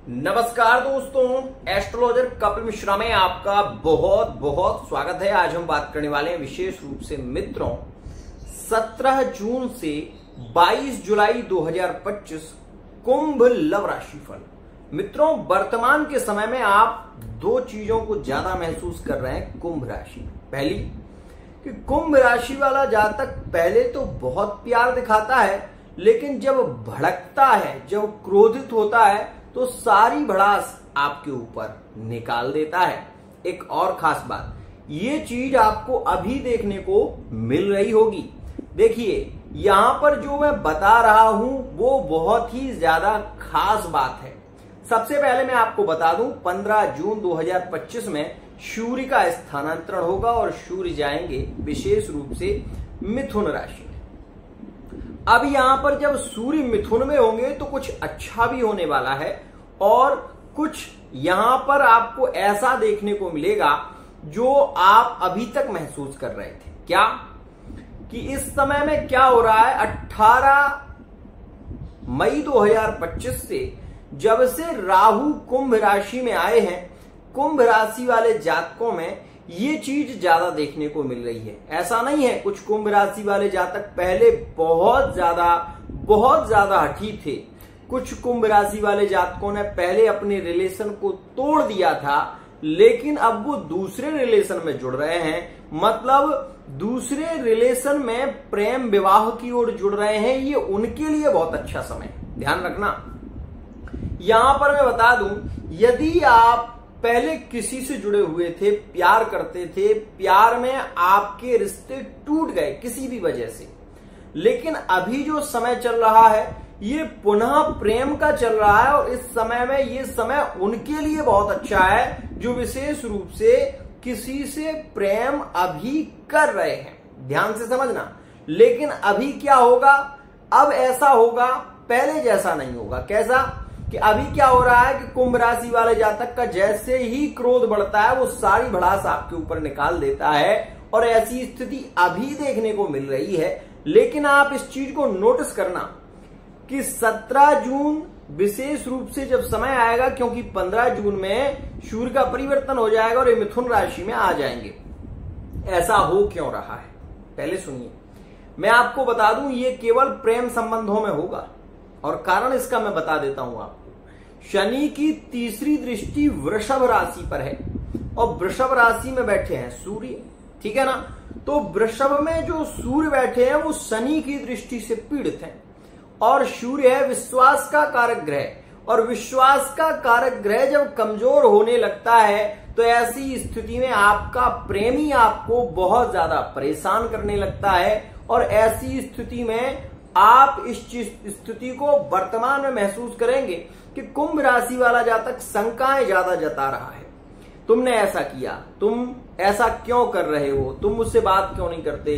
नमस्कार दोस्तों, एस्ट्रोलॉजर कपिल मिश्रा में आपका बहुत बहुत स्वागत है। आज हम बात करने वाले हैं विशेष रूप से मित्रों 17 जून से 22 जुलाई 2025 कुंभ लव राशि फल। मित्रों, वर्तमान के समय में आप दो चीजों को ज्यादा महसूस कर रहे हैं कुंभ राशि में। पहली कि कुंभ राशि वाला जातक पहले तो बहुत प्यार दिखाता है, लेकिन जब भड़कता है, जब क्रोधित होता है तो सारी भड़ास आपके ऊपर निकाल देता है। एक और खास बात, ये चीज आपको अभी देखने को मिल रही होगी। देखिए, यहां पर जो मैं बता रहा हूं वो बहुत ही ज्यादा खास बात है। सबसे पहले मैं आपको बता दूं 15 जून 2025 में सूर्य का स्थानांतरण होगा और सूर्य जाएंगे विशेष रूप से मिथुन राशि में। अब यहां पर जब सूर्य मिथुन में होंगे तो कुछ अच्छा भी होने वाला है और कुछ यहां पर आपको ऐसा देखने को मिलेगा जो आप अभी तक महसूस कर रहे थे। क्या कि इस समय में क्या हो रहा है, 18 मई 2025 से जब से राहु कुंभ राशि में आए हैं, कुंभ राशि वाले जातकों में ये चीज ज्यादा देखने को मिल रही है। ऐसा नहीं है, कुछ कुंभ राशि वाले जातक पहले बहुत ज्यादा हठी थे। कुछ कुंभ राशि वाले जातकों ने पहले अपने रिलेशन को तोड़ दिया था, लेकिन अब वो दूसरे रिलेशन में जुड़ रहे हैं। मतलब दूसरे रिलेशन में प्रेम विवाह की ओर जुड़ रहे हैं। ये उनके लिए बहुत अच्छा समय है, ध्यान रखना। यहां पर मैं बता दूं, यदि आप पहले किसी से जुड़े हुए थे, प्यार करते थे, प्यार में आपके रिश्ते टूट गए किसी भी वजह से, लेकिन अभी जो समय चल रहा है ये पुनः प्रेम का चल रहा है और इस समय में ये समय उनके लिए बहुत अच्छा है जो विशेष रूप से किसी से प्रेम अभी कर रहे हैं। ध्यान से समझना। लेकिन अभी क्या होगा, अब ऐसा होगा, पहले जैसा नहीं होगा। कैसा कि अभी क्या हो रहा है कि कुंभ राशि वाले जातक का जैसे ही क्रोध बढ़ता है वो सारी भड़ास आपके ऊपर निकाल देता है और ऐसी स्थिति अभी देखने को मिल रही है। लेकिन आप इस चीज को नोटिस करना कि 17 जून विशेष रूप से जब समय आएगा, क्योंकि 15 जून में सूर्य का परिवर्तन हो जाएगा और ये मिथुन राशि में आ जाएंगे। ऐसा हो क्यों रहा है, पहले सुनिए। मैं आपको बता दूं ये केवल प्रेम संबंधों में होगा और कारण इसका मैं बता देता हूं आपको। शनि की तीसरी दृष्टि वृषभ राशि पर है और वृषभ राशि में बैठे हैं सूर्य, ठीक है ना। तो वृषभ में जो सूर्य बैठे हैं वो शनि की दृष्टि से पीड़ित हैं और सूर्य है विश्वास का कारक ग्रह और विश्वास का कारक ग्रह जब कमजोर होने लगता है तो ऐसी स्थिति में आपका प्रेमी आपको बहुत ज्यादा परेशान करने लगता है और ऐसी स्थिति में आप इस स्थिति को वर्तमान में महसूस करेंगे कि कुंभ राशि वाला जातक शंकाएं ज्यादा जता रहा है। तुमने ऐसा किया, तुम ऐसा क्यों कर रहे हो, तुम मुझसे बात क्यों नहीं करते।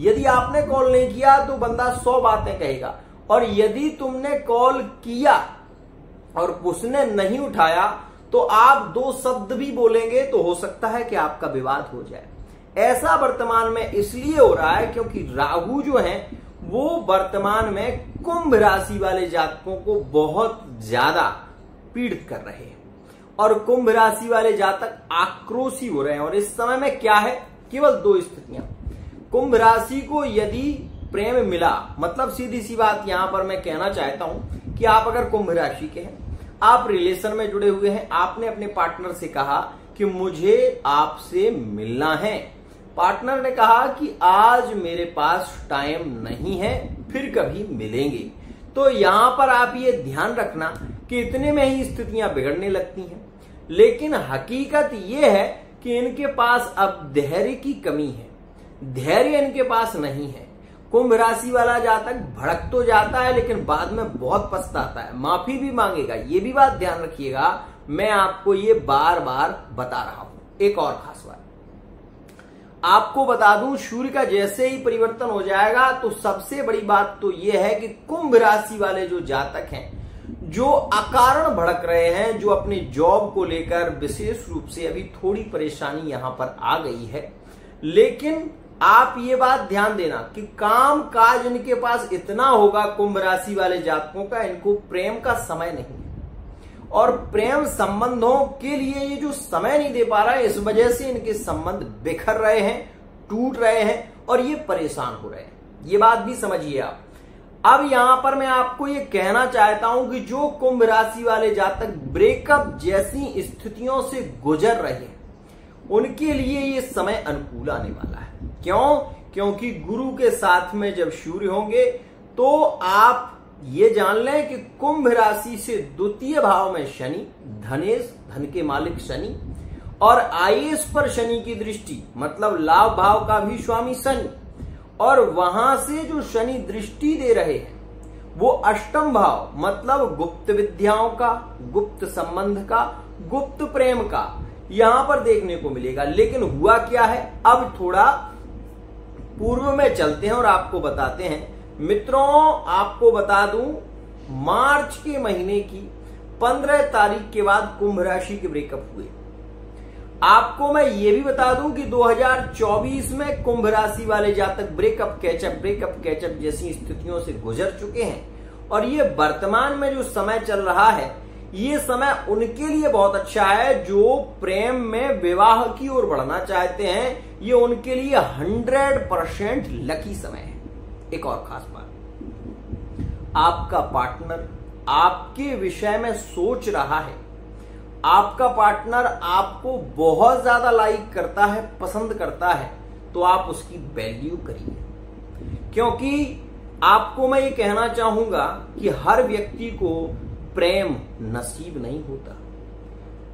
यदि आपने कॉल नहीं किया तो बंदा 100 बातें कहेगा और यदि तुमने कॉल किया और उसने नहीं उठाया तो आप 2 शब्द भी बोलेंगे तो हो सकता है कि आपका विवाद हो जाए। ऐसा वर्तमान में इसलिए हो रहा है क्योंकि राहु जो है वो वर्तमान में कुंभ राशि वाले जातकों को बहुत ज्यादा पीड़ित कर रहे हैं और कुंभ राशि वाले जातक आक्रोशी हो रहे हैं। और इस समय में क्या है, केवल 2 स्थितियां। कुंभ राशि को यदि प्रेम मिला, मतलब सीधी सी बात यहां पर मैं कहना चाहता हूं कि आप अगर कुंभ राशि के हैं, आप रिलेशन में जुड़े हुए हैं, आपने अपने पार्टनर से कहा कि मुझे आपसे मिलना है, पार्टनर ने कहा कि आज मेरे पास टाइम नहीं है, फिर कभी मिलेंगे, तो यहां पर आप ये ध्यान रखना कि इतने में ही स्थितियां बिगड़ने लगती हैं। लेकिन हकीकत ये है कि इनके पास अब धैर्य की कमी है, धैर्य इनके पास नहीं है। कुंभ राशि वाला जातक भड़क तो जाता है लेकिन बाद में बहुत पछताता है, माफी भी मांगेगा। ये भी बात ध्यान रखिएगा, मैं आपको ये बार बार बता रहा हूं। एक और खास बात आपको बता दूं, सूर्य का जैसे ही परिवर्तन हो जाएगा तो सबसे बड़ी बात तो यह है कि कुंभ राशि वाले जो जातक हैं, जो अकारण भड़क रहे हैं, जो अपने जॉब को लेकर विशेष रूप से अभी थोड़ी परेशानी यहां पर आ गई है, लेकिन आप ये बात ध्यान देना कि काम काज इनके पास इतना होगा कुंभ राशि वाले जातकों का, इनको प्रेम का समय नहीं है। और प्रेम संबंधों के लिए ये जो समय नहीं दे पा रहा है, इस वजह से इनके संबंध बिखर रहे हैं, टूट रहे हैं और ये परेशान हो रहे हैं। ये बात भी समझिए आप। अब यहां पर मैं आपको ये कहना चाहता हूं कि जो कुंभ राशि वाले जातक ब्रेकअप जैसी स्थितियों से गुजर रहे हैं, उनके लिए ये समय अनुकूल आने वाला है। क्यों? क्योंकि गुरु के साथ में जब सूर्य होंगे तो आप ये जान लें कि कुंभ राशि से द्वितीय भाव में शनि, धनेश, धन के मालिक शनि, और आयुष पर शनि की दृष्टि, मतलब लाभ भाव का भी स्वामी शनि, और वहां से जो शनि दृष्टि दे रहे हैं वो अष्टम भाव, मतलब गुप्त विद्याओं का, गुप्त संबंध का, गुप्त प्रेम का यहां पर देखने को मिलेगा। लेकिन हुआ क्या है, अब थोड़ा पूर्व में चलते हैं और आपको बताते हैं। मित्रों, आपको बता दूं, मार्च के महीने की 15 तारीख के बाद कुंभ राशि के ब्रेकअप हुए। आपको मैं ये भी बता दूं कि 2024 में कुंभ राशि वाले जातक ब्रेकअप कैचअप जैसी स्थितियों से गुजर चुके हैं, और ये वर्तमान में जो समय चल रहा है, ये समय उनके लिए बहुत अच्छा है जो प्रेम में विवाह की ओर बढ़ना चाहते हैं। ये उनके लिए 100% लकी समय है। एक और खास बात, आपका पार्टनर आपके विषय में सोच रहा है, आपका पार्टनर आपको बहुत ज्यादा लाइक करता है, पसंद करता है, तो आप उसकी वैल्यू करिए। क्योंकि आपको मैं ये कहना चाहूंगा कि हर व्यक्ति को प्रेम नसीब नहीं होता।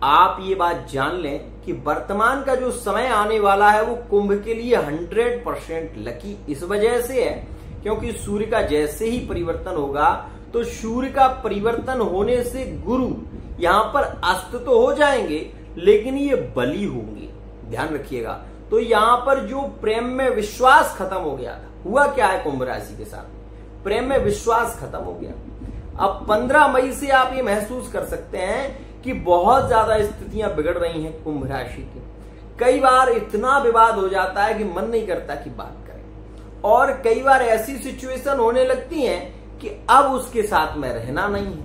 आप ये बात जान लें कि वर्तमान का जो समय आने वाला है वो कुंभ के लिए 100% लकी इस वजह से है क्योंकि सूर्य का जैसे ही परिवर्तन होगा तो सूर्य का परिवर्तन होने से गुरु यहां पर अस्त तो हो जाएंगे, लेकिन ये बली होंगे। ध्यान रखिएगा। तो यहां पर जो प्रेम में विश्वास खत्म हो गया था, हुआ क्या है कुंभ राशि के साथ, प्रेम में विश्वास खत्म हो गया। अब 15 मई से आप ये महसूस कर सकते हैं कि बहुत ज्यादा स्थितियां बिगड़ रही हैं कुंभ राशि की। कई बार इतना विवाद हो जाता है कि मन नहीं करता कि बात करें, और कई बार ऐसी सिचुएशन होने लगती है कि अब उसके साथ में रहना नहीं है,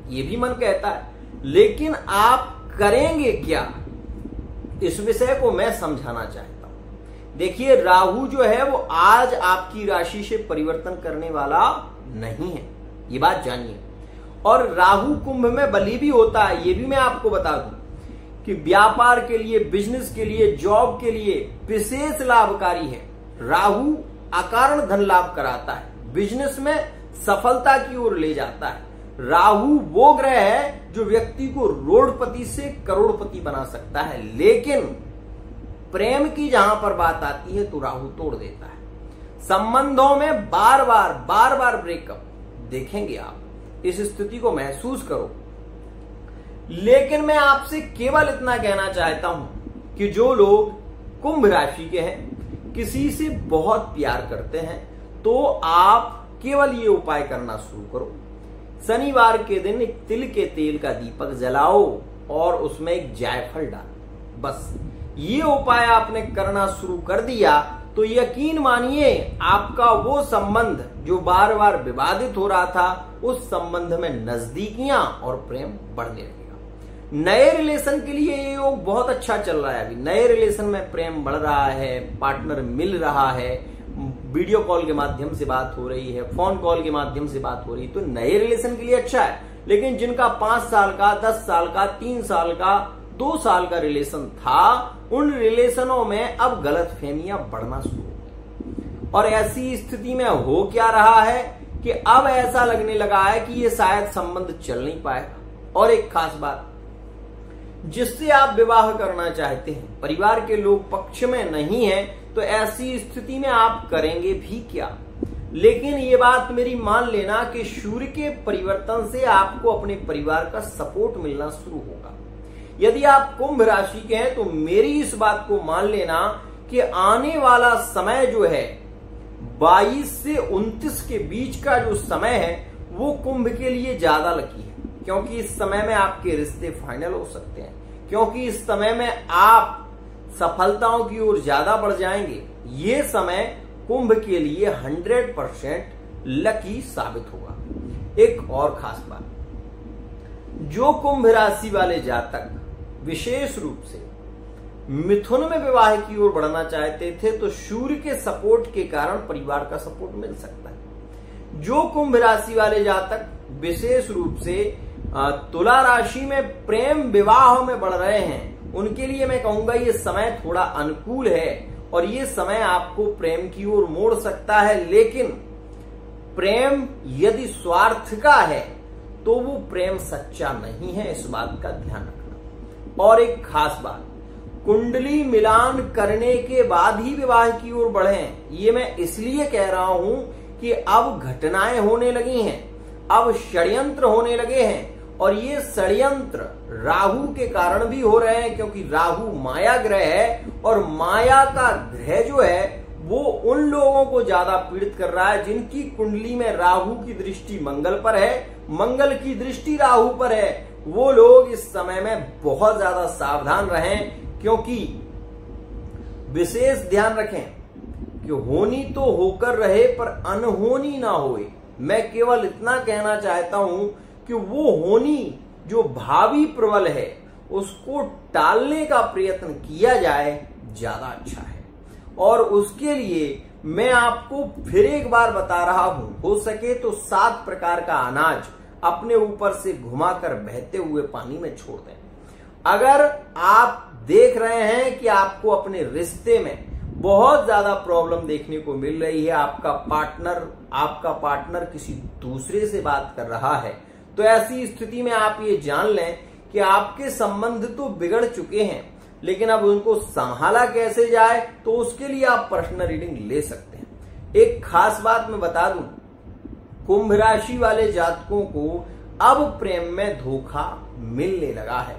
ये भी मन कहता है। लेकिन आप करेंगे क्या, इस विषय को मैं समझाना चाहता हूं। देखिए, राहु जो है वो आज आपकी राशि से परिवर्तन करने वाला नहीं है, ये बात जानिए। और राहु कुंभ में बली भी होता है, ये भी मैं आपको बता दूं कि व्यापार के लिए, बिजनेस के लिए, जॉब के लिए विशेष लाभकारी है। राहु अकारण धन लाभ कराता है, बिजनेस में सफलता की ओर ले जाता है। राहु वो ग्रह है जो व्यक्ति को रोडपति से करोड़पति बना सकता है, लेकिन प्रेम की जहां पर बात आती है तो राहु तोड़ देता है। संबंधों में बार बार ब्रेकअप देखेंगे आप, इस स्थिति को महसूस करो। लेकिन मैं आपसे केवल इतना कहना चाहता हूं कि जो लोग कुंभ राशि के हैं, किसी से बहुत प्यार करते हैं, तो आप केवल ये उपाय करना शुरू करो। शनिवार के दिन एक तिल के तेल का दीपक जलाओ और उसमें एक जायफल डालो। बस ये उपाय आपने करना शुरू कर दिया तो यकीन मानिए आपका वो संबंध जो बार बार विवादित हो रहा था, उस संबंध में नजदीकियां और प्रेम बढ़ने लगेगा। नए रिलेशन के लिए ये योग बहुत अच्छा चल रहा है। अभी नए रिलेशन में प्रेम बढ़ रहा है, पार्टनर मिल रहा है, वीडियो कॉल के माध्यम से बात हो रही है, फोन कॉल के माध्यम से बात हो रही है, तो नए रिलेशन के लिए अच्छा है। लेकिन जिनका 5 साल का, 10 साल का, 3 साल का, 2 साल का रिलेशन था, उन रिलेशनों में अब गलतफहमियां बढ़ना शुरू हो गई। और ऐसी स्थिति में हो क्या रहा है कि अब ऐसा लगने लगा है कि ये शायद संबंध चल नहीं पाएगा। और एक खास बात, जिससे आप विवाह करना चाहते हैं, परिवार के लोग पक्ष में नहीं है, तो ऐसी स्थिति में आप करेंगे भी क्या। लेकिन ये बात मेरी मान लेना कि सूर्य के परिवर्तन से आपको अपने परिवार का सपोर्ट मिलना शुरू होगा। यदि आप कुंभ राशि के हैं तो मेरी इस बात को मान लेना कि आने वाला समय जो है 22 से 29 के बीच का जो समय है वो कुंभ के लिए ज्यादा लकी है, क्योंकि इस समय में आपके रिश्ते फाइनल हो सकते हैं, क्योंकि इस समय में आप सफलताओं की ओर ज्यादा बढ़ जाएंगे। ये समय कुंभ के लिए 100% लकी साबित होगा। एक और खास बात, जो कुंभ राशि वाले जातक विशेष रूप से मिथुन में विवाह की ओर बढ़ना चाहते थे तो सूर्य के सपोर्ट के कारण परिवार का सपोर्ट मिल सकता है। जो कुंभ राशि वाले जातक विशेष रूप से तुला राशि में प्रेम विवाह में बढ़ रहे हैं उनके लिए मैं कहूंगा ये समय थोड़ा अनुकूल है और ये समय आपको प्रेम की ओर मोड़ सकता है, लेकिन प्रेम यदि स्वार्थ का है तो वो प्रेम सच्चा नहीं है, इस बात का ध्यान रखना। और एक खास बात, कुंडली मिलान करने के बाद ही विवाह की ओर बढ़ें, ये मैं इसलिए कह रहा हूं कि अब घटनाएं होने लगी हैं, अब षड्यंत्र होने लगे हैं और ये षड्यंत्र राहु के कारण भी हो रहे हैं, क्योंकि राहु माया ग्रह है और माया का ग्रह जो है वो उन लोगों को ज्यादा पीड़ित कर रहा है जिनकी कुंडली में राहु की दृष्टि मंगल पर है, मंगल की दृष्टि राहु पर है। वो लोग इस समय में बहुत ज्यादा सावधान रहें, क्योंकि विशेष ध्यान रखें कि होनी तो होकर रहे पर अनहोनी ना होए। मैं केवल इतना कहना चाहता हूं कि वो होनी जो भावी प्रबल है उसको टालने का प्रयत्न किया जाए, ज्यादा अच्छा है। और उसके लिए मैं आपको फिर एक बार बता रहा हूं, हो सके तो 7 प्रकार का अनाज अपने ऊपर से घुमाकर बहते हुए पानी में छोड़ दें। अगर आप देख रहे हैं कि आपको अपने रिश्ते में बहुत ज्यादा प्रॉब्लम देखने को मिल रही है, आपका पार्टनर किसी दूसरे से बात कर रहा है, तो ऐसी स्थिति में आप ये जान लें कि आपके संबंध तो बिगड़ चुके हैं, लेकिन अब उनको संभाला कैसे जाए तो उसके लिए आप पर्सनल रीडिंग ले सकते हैं। एक खास बात मैं बता दूं, कुंभ राशि वाले जातकों को अब प्रेम में धोखा मिलने लगा है।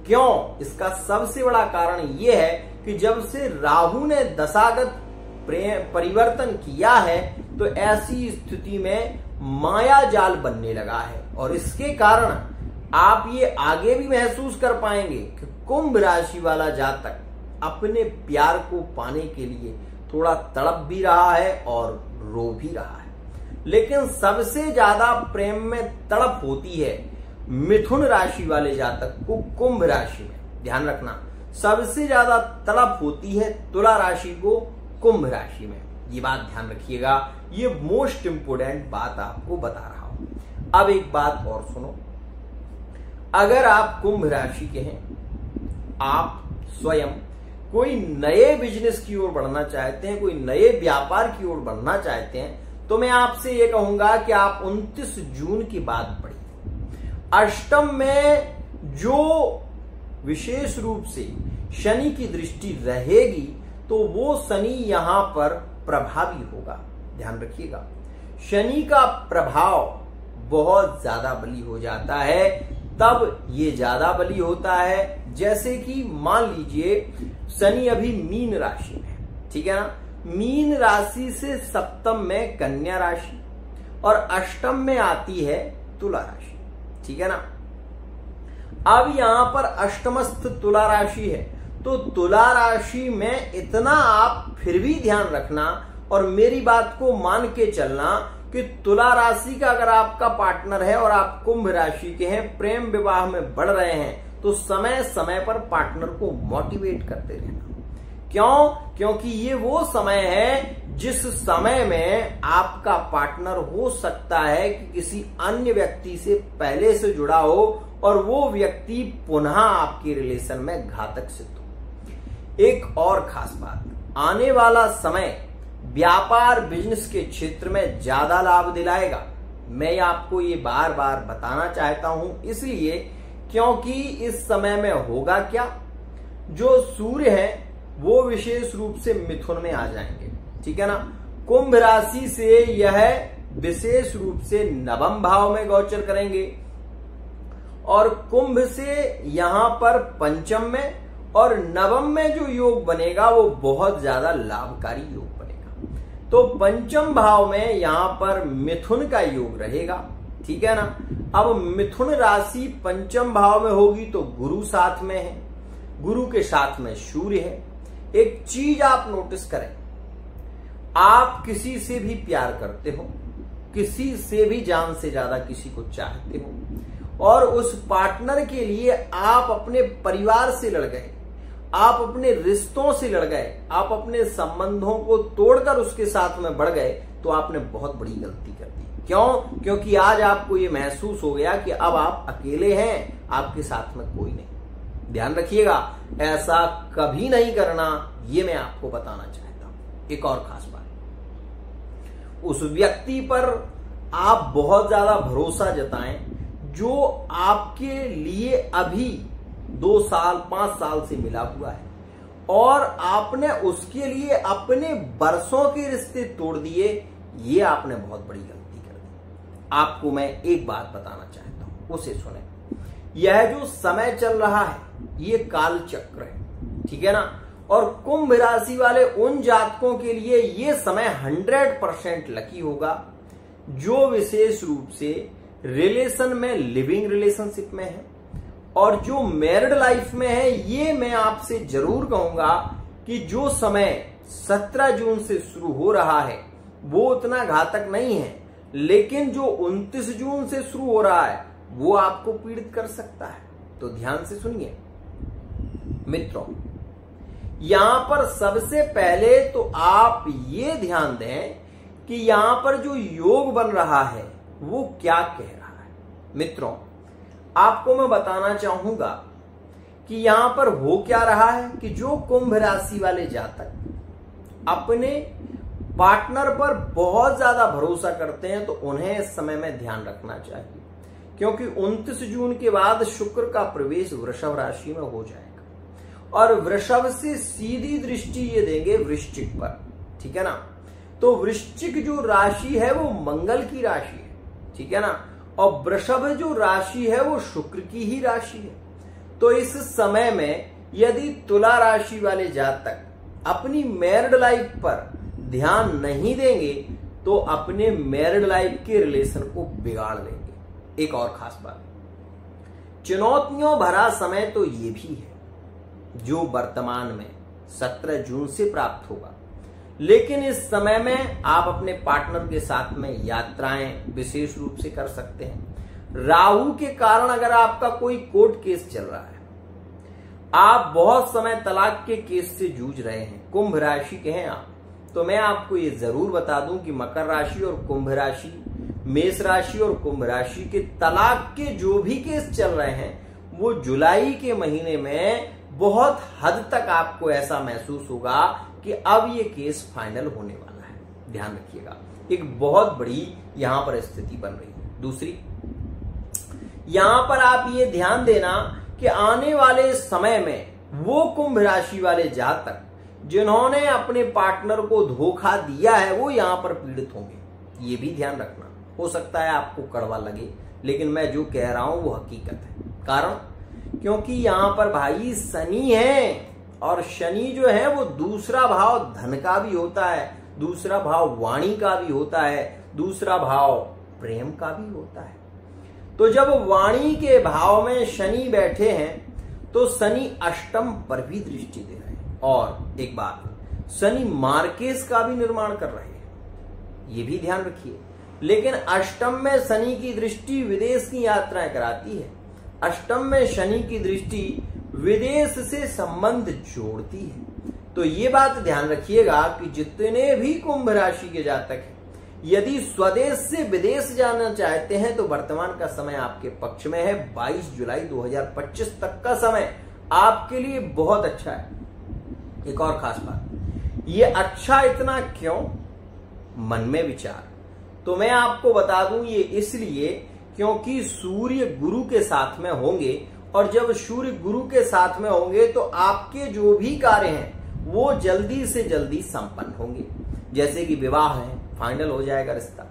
क्यों? इसका सबसे बड़ा कारण यह है कि जब से राहु ने दशागत परिवर्तन किया है तो ऐसी स्थिति में माया जाल बनने लगा है और इसके कारण आप ये आगे भी महसूस कर पाएंगे कि कुंभ राशि वाला जातक अपने प्यार को पाने के लिए थोड़ा तड़प भी रहा है और रो भी रहा है। लेकिन सबसे ज्यादा प्रेम में तड़प होती है मिथुन राशि वाले जातक को कुंभ राशि में, ध्यान रखना, सबसे ज्यादा तड़प होती है तुला राशि को कुंभ राशि में। ये बात ध्यान रखिएगा, ये मोस्ट इंपोर्टेंट बात आपको बता रहा हूं। अब एक बात और सुनो, अगर आप कुंभ राशि के हैं, आप स्वयं कोई नए बिजनेस की ओर बढ़ना चाहते हैं, कोई नए व्यापार की ओर बढ़ना चाहते हैं, तो मैं आपसे ये कहूंगा कि आप 29 जून की बात पढ़िए। अष्टम में जो विशेष रूप से शनि की दृष्टि रहेगी तो वो शनि यहां पर प्रभावी होगा, ध्यान रखिएगा। शनि का प्रभाव बहुत ज्यादा बली हो जाता है, तब ये ज्यादा बली होता है जैसे कि मान लीजिए शनि अभी मीन राशि में है, ठीक है ना, मीन राशि से सप्तम में कन्या राशि और अष्टम में आती है तुला राशि, ठीक है ना। अब यहां पर अष्टमस्थ तुला राशि है, तो तुला राशि में इतना आप फिर भी ध्यान रखना और मेरी बात को मान के चलना कि तुला राशि का अगर आपका पार्टनर है और आप कुंभ राशि के हैं, प्रेम विवाह में बढ़ रहे हैं, तो समय समय पर पार्टनर को मोटिवेट करते रहना। क्यों? क्योंकि ये वो समय है जिस समय में आपका पार्टनर हो सकता है कि किसी अन्य व्यक्ति से पहले से जुड़ा हो और वो व्यक्ति पुनः आपके रिलेशन में घातक सिद्ध हो। एक और खास बात, आने वाला समय व्यापार बिजनेस के क्षेत्र में ज्यादा लाभ दिलाएगा। मैं आपको ये बार बार बताना चाहता हूं इसलिए क्योंकि इस समय में होगा क्या, जो सूर्य है वो विशेष रूप से मिथुन में आ जाएंगे, ठीक है ना। कुंभ राशि से यह विशेष रूप से नवम भाव में गोचर करेंगे और कुंभ से यहां पर पंचम में और नवम में जो योग बनेगा वो बहुत ज्यादा लाभकारी योग बनेगा। तो पंचम भाव में यहां पर मिथुन का योग रहेगा, ठीक है ना। अब मिथुन राशि पंचम भाव में होगी तो गुरु साथ में है, गुरु के साथ में सूर्य है। एक चीज आप नोटिस करें, आप किसी से भी प्यार करते हो, किसी से भी जान से ज्यादा किसी को चाहते हो और उस पार्टनर के लिए आप अपने परिवार से लड़ गए, आप अपने रिश्तों से लड़ गए, आप अपने संबंधों को तोड़कर उसके साथ में बढ़ गए, तो आपने बहुत बड़ी गलती कर दी। क्यों? क्योंकि आज आपको ये महसूस हो गया कि अब आप अकेले हैं, आपके साथ में कोई नहीं। ध्यान रखिएगा, ऐसा कभी नहीं करना, ये मैं आपको बताना चाहता हूं। एक और खास बात, उस व्यक्ति पर आप बहुत ज्यादा भरोसा जताएं जो आपके लिए अभी 2 साल 5 साल से मिला हुआ है, और आपने उसके लिए अपने बरसों के रिश्ते तोड़ दिए, ये आपने बहुत बड़ी गलती कर दी। आपको मैं एक बात बताना चाहता हूं, उसे सुने। यह जो समय चल रहा है ये काल चक्र है, ठीक है ना। और कुंभ राशि वाले उन जातकों के लिए ये समय 100% लकी होगा जो विशेष रूप से रिलेशन में, लिविंग रिलेशनशिप में है, और जो मैरिड लाइफ में है। ये मैं आपसे जरूर कहूंगा कि जो समय 17 जून से शुरू हो रहा है वो उतना घातक नहीं है, लेकिन जो 29 जून से शुरू हो रहा है वो आपको पीड़ित कर सकता है। तो ध्यान से सुनिए मित्रों, यहां पर सबसे पहले तो आप ये ध्यान दें कि यहां पर जो योग बन रहा है वो क्या कह रहा है। मित्रों, आपको मैं बताना चाहूंगा कि यहां पर हो क्या रहा है कि जो कुंभ राशि वाले जातक अपने पार्टनर पर बहुत ज्यादा भरोसा करते हैं तो उन्हें इस समय में ध्यान रखना चाहिए, क्योंकि 29 जून के बाद शुक्र का प्रवेश वृषभ राशि में हो जाएगा, और वृषभ से सीधी दृष्टि ये देंगे वृश्चिक पर, ठीक है ना। तो वृश्चिक जो राशि है वो मंगल की राशि है, ठीक है ना, और वृषभ जो राशि है वो शुक्र की ही राशि है। तो इस समय में यदि तुला राशि वाले जातक अपनी मैरिड लाइफ पर ध्यान नहीं देंगे तो अपने मैरिड लाइफ के रिलेशन को बिगाड़ लेंगे। एक और खास बात, चुनौतियों भरा समय तो ये भी है जो वर्तमान में 17 जून से प्राप्त होगा, लेकिन इस समय में आप अपने पार्टनर के साथ में यात्राएं विशेष रूप से कर सकते हैं। राहु के कारण अगर आपका कोई कोर्ट केस चल रहा है, आप बहुत समय तलाक के केस से जूझ रहे हैं, कुंभ राशि के हैं आप, तो मैं आपको ये जरूर बता दूं कि मकर राशि और कुंभ राशि, मेष राशि और कुंभ राशि के तलाक के जो भी केस चल रहे हैं वो जुलाई के महीने में बहुत हद तक आपको ऐसा महसूस होगा कि अब ये केस फाइनल होने वाला है। ध्यान रखिएगा, एक बहुत बड़ी यहां पर स्थिति बन रही है। दूसरी, यहां पर आप ये ध्यान देना कि आने वाले समय में वो कुंभ राशि वाले जातक जिन्होंने अपने पार्टनर को धोखा दिया है वो यहां पर पीड़ित होंगे। ये भी ध्यान रखना, हो सकता है आपको कड़वा लगे, लेकिन मैं जो कह रहा हूं वो हकीकत है। कारण, क्योंकि यहां पर भाई शनि है, और शनि जो है वो दूसरा भाव धन का भी होता है, दूसरा भाव वाणी का भी होता है, दूसरा भाव प्रेम का भी होता है। तो जब वाणी के भाव में शनि बैठे हैं तो शनि अष्टम पर भी दृष्टि दे रहे हैं, और एक बात, शनि मार्केस का भी निर्माण कर रहे हैं, ये भी ध्यान रखिए। लेकिन अष्टम में शनि की दृष्टि विदेश की यात्राएं कराती है, अष्टम में शनि की दृष्टि विदेश से संबंध जोड़ती है। तो ये बात ध्यान रखिएगा कि जितने भी कुंभ राशि के जातक हैं, यदि स्वदेश से विदेश जाना चाहते हैं तो वर्तमान का समय आपके पक्ष में है। 22 जुलाई 2025 तक का समय आपके लिए बहुत अच्छा है। एक और खास बात, ये अच्छा इतना क्यों, मन में विचार। तो मैं आपको बता दूं, ये इसलिए क्योंकि सूर्य गुरु के साथ में होंगे, और जब सूर्य गुरु के साथ में होंगे तो आपके जो भी कार्य हैं वो जल्दी से जल्दी संपन्न होंगे। जैसे कि विवाह है, फाइनल हो जाएगा रिश्ता।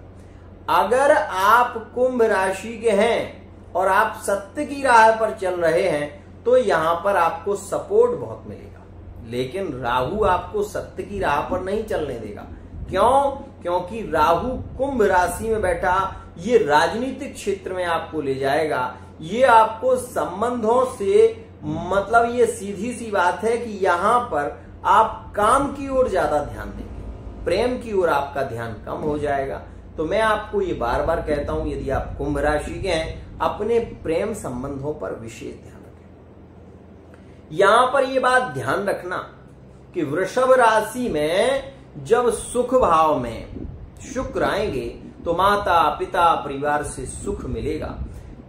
अगर आप कुंभ राशि के हैं और आप सत्य की राह पर चल रहे हैं तो यहां पर आपको सपोर्ट बहुत मिलेगा, लेकिन राहु आपको सत्य की राह पर नहीं चलने देगा। क्यों? क्योंकि राहु कुंभ राशि में बैठा ये राजनीतिक क्षेत्र में आपको ले जाएगा। ये आपको संबंधों से, मतलब ये सीधी सी बात है कि यहां पर आप काम की ओर ज्यादा ध्यान देंगे, प्रेम की ओर आपका ध्यान कम हो जाएगा। तो मैं आपको ये बार बार कहता हूं, यदि आप कुंभ राशि के हैं अपने प्रेम संबंधों पर विशेष ध्यान रखें। यहां पर यह बात ध्यान रखना कि वृषभ राशि में जब सुख भाव में शुक्र आएंगे तो माता पिता परिवार से सुख मिलेगा।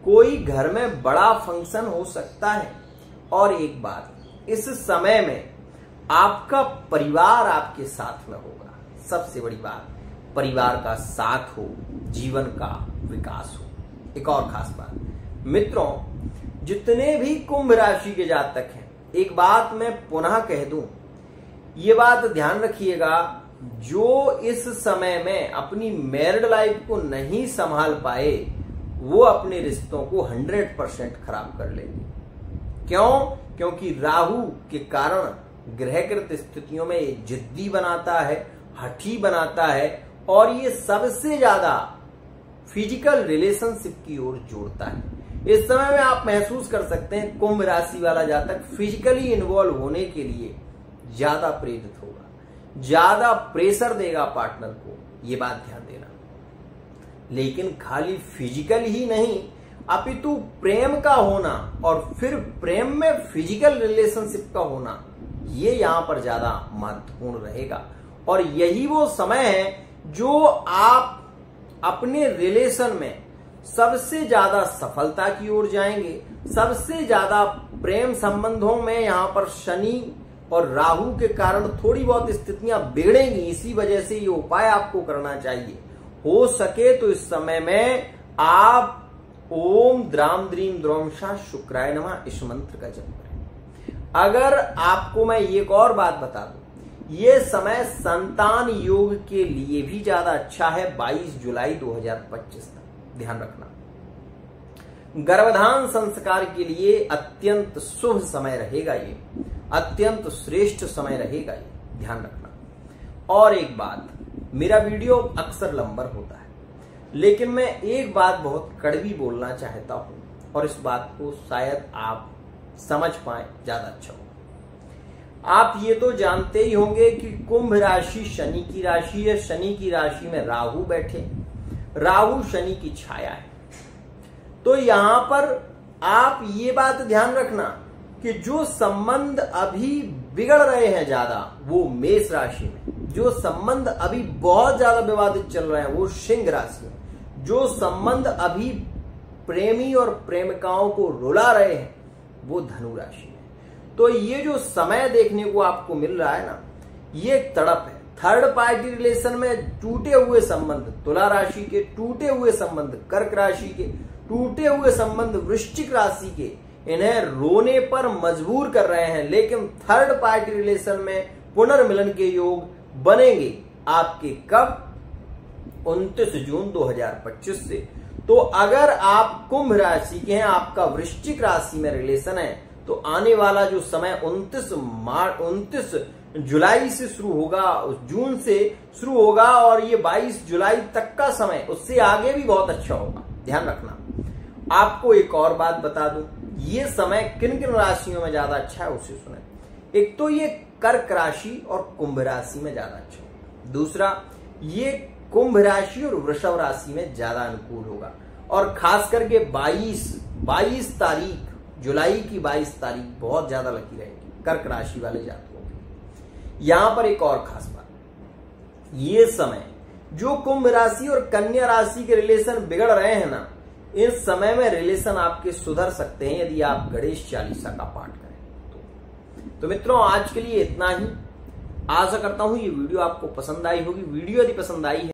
कोई घर में बड़ा फंक्शन हो सकता है। और एक बात, इस समय में आपका परिवार आपके साथ में होगा। सबसे बड़ी बात, परिवार का साथ हो, जीवन का विकास हो। एक और खास बात मित्रों, जितने भी कुंभ राशि के जातक हैं, एक बात मैं पुनः कह दूं, ये बात ध्यान रखिएगा, जो इस समय में अपनी मैरिड लाइफ को नहीं संभाल पाए वो अपने रिश्तों को 100% खराब कर लेंगे। क्यों? क्योंकि राहु के कारण ग्रहकृत स्थितियों में जिद्दी बनाता है, हठी बनाता है और ये सबसे ज्यादा फिजिकल रिलेशनशिप की ओर जोड़ता है। इस समय में आप महसूस कर सकते हैं कुंभ राशि वाला जातक फिजिकली इन्वॉल्व होने के लिए ज्यादा प्रेरित होगा, ज्यादा प्रेशर देगा पार्टनर को, ये बात ध्यान देना। लेकिन खाली फिजिकल ही नहीं, अपितु प्रेम का होना और फिर प्रेम में फिजिकल रिलेशनशिप का होना, ये यहां पर ज्यादा महत्वपूर्ण रहेगा। और यही वो समय है जो आप अपने रिलेशन में सबसे ज्यादा सफलता की ओर जाएंगे। सबसे ज्यादा प्रेम संबंधों में यहां पर शनि और राहु के कारण थोड़ी बहुत स्थितियां बिगड़ेंगी। इसी वजह से ये उपाय आपको करना चाहिए। हो सके तो इस समय में आप ओम द्राम द्रीम द्रोमशा शुक्राय नमः इस मंत्र का जप करें। अगर आपको मैं एक और बात बता दूं, ये समय संतान योग के लिए भी ज्यादा अच्छा है। 22 जुलाई 2025 तक ध्यान रखना। गर्भधान संस्कार के लिए अत्यंत शुभ समय रहेगा, ये अत्यंत श्रेष्ठ समय रहेगा, ये ध्यान रखना। और एक बात, मेरा वीडियो अक्सर लंबा होता है, लेकिन मैं एक बात बहुत कड़वी बोलना चाहता हूं और इस बात को शायद आप समझ पाए, ज्यादा अच्छा हो। आप ये तो जानते ही होंगे कि कुंभ राशि शनि की राशि है। शनि की राशि में राहु बैठे, राहु शनि की छाया है। तो यहां पर आप ये बात ध्यान रखना कि जो संबंध अभी बिगड़ रहे हैं ज्यादा, वो मेष राशि में। जो संबंध अभी बहुत ज्यादा विवादित चल रहे हैं, वो सिंह राशि में। जो संबंध अभी प्रेमी और प्रेमिकाओं को रुला रहे हैं, वो धनु राशि में। तो ये जो समय देखने को आपको मिल रहा है ना, ये एक तड़प है। थर्ड पार्टी रिलेशन में टूटे हुए संबंध तुला राशि के, टूटे हुए संबंध कर्क राशि के, टूटे हुए संबंध वृश्चिक राशि के, इन्हें रोने पर मजबूर कर रहे हैं। लेकिन थर्ड पार्टी रिलेशन में पुनर्मिलन के योग बनेंगे आपके कब? 29 जून 2025 से। तो अगर आप कुंभ राशि के हैं, आपका वृश्चिक राशि में रिलेशन है, तो आने वाला जो समय 29 जुलाई से शुरू होगा, जून से शुरू होगा और ये 22 जुलाई तक का समय, उससे आगे भी बहुत अच्छा होगा। ध्यान रखना। आपको एक और बात बता दूं, ये समय किन किन राशियों में ज्यादा अच्छा है उसे सुने। एक तो ये कर्क राशि और कुंभ राशि में ज्यादा अच्छा होगा। दूसरा, ये कुंभ राशि और वृषभ राशि में ज्यादा अनुकूल होगा। और खास करके 22 तारीख जुलाई की 22 तारीख बहुत ज्यादा लकी रहेगी कर्क राशि वाले जातकों की। यहां पर एक और खास बात, ये समय जो कुंभ राशि और कन्या राशि के रिलेशन बिगड़ रहे हैं ना, इस समय में रिलेशन आपके सुधर सकते हैं यदि आप गणेश चालीसा का पाठ करें। तो मित्रों, आज के लिए इतना ही। आशा करता हूं ये वीडियो आपको पसंद आई होगी। वीडियो यदि पसंद आई है